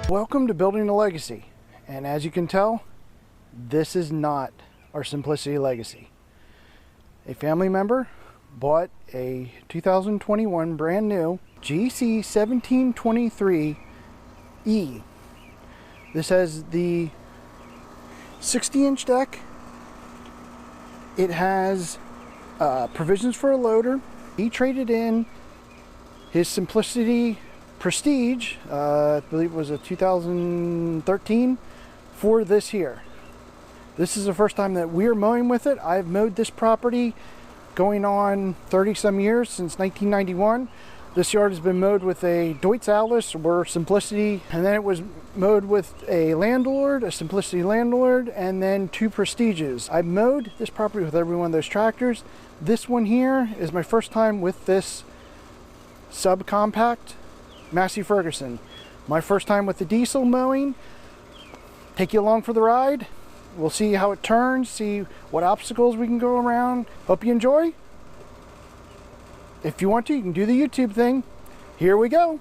Welcome to Building a Legacy, and as you can tell, this is not our Simplicity Legacy. A family member bought a 2021 brand new GC 1723E. This has the 60-inch deck. It has provisions for a loader. He traded in his Simplicity Prestige, I believe it was a 2013, for this here. This is the first time that we're mowing with it. I've mowed this property going on 30 some years, since 1991. This yard has been mowed with a Deutz Atlas or Simplicity, and then it was mowed with a Landlord, a Simplicity Landlord, and then 2 Prestiges. I've mowed this property with every one of those tractors. This one here is my first time with this subcompact Massey Ferguson. My first time with the diesel mowing. Take you along for the ride. We'll see how it turns, see what obstacles we can go around. Hope you enjoy. If you want to, you can do the YouTube thing. Here we go.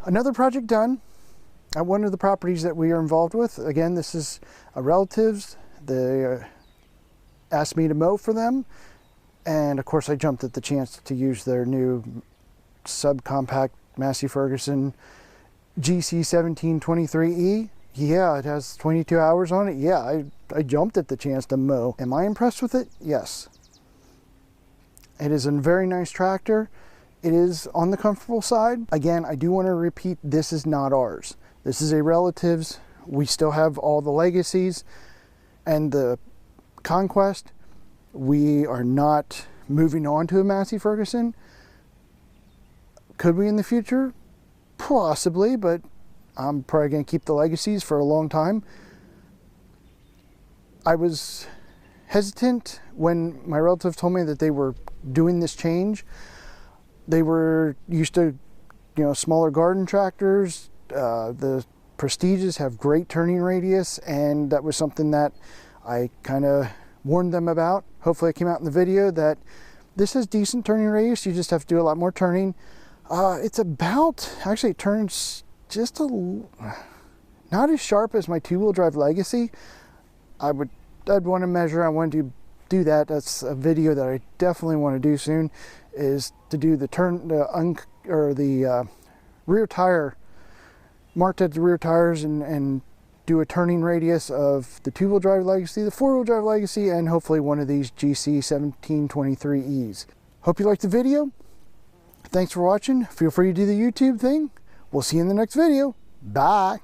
Another project done at one of the properties that we are involved with. Again, this is a relative's. They asked me to mow for them, and of course I jumped at the chance to use their new subcompact Massey Ferguson GC 1723E. Yeah, it has 22 hours on it. Yeah, I jumped at the chance to mow. Am I impressed with it? Yes. It is a very nice tractor. It is on the comfortable side. Again, I do want to repeat, this is not ours. This is a relative's. We still have all the legacies and the Conquest. We are not moving on to a Massey Ferguson. Could we in the future? Possibly, but I'm probably going to keep the legacies for a long time. I was hesitant when my relative told me that they were doing this change. They were used to, you know, smaller garden tractors. The Prestiges have great turning radius, and that was something that I kind of warned them about. Hopefully it came out in the video that this has decent turning radius. You just have to do a lot more turning. It's about, actually it turns just not as sharp as my two-wheel drive Legacy. I'd want to measure. I want to do that. That's a video that I definitely want to do soon, is to do the rear tire, marked at the rear tires, and do a turning radius of the two-wheel drive Legacy, the four-wheel drive Legacy, and hopefully one of these GC 1723Es. Hope you liked the video. Thanks for watching. Feel free to do the YouTube thing. We'll see you in the next video. Bye.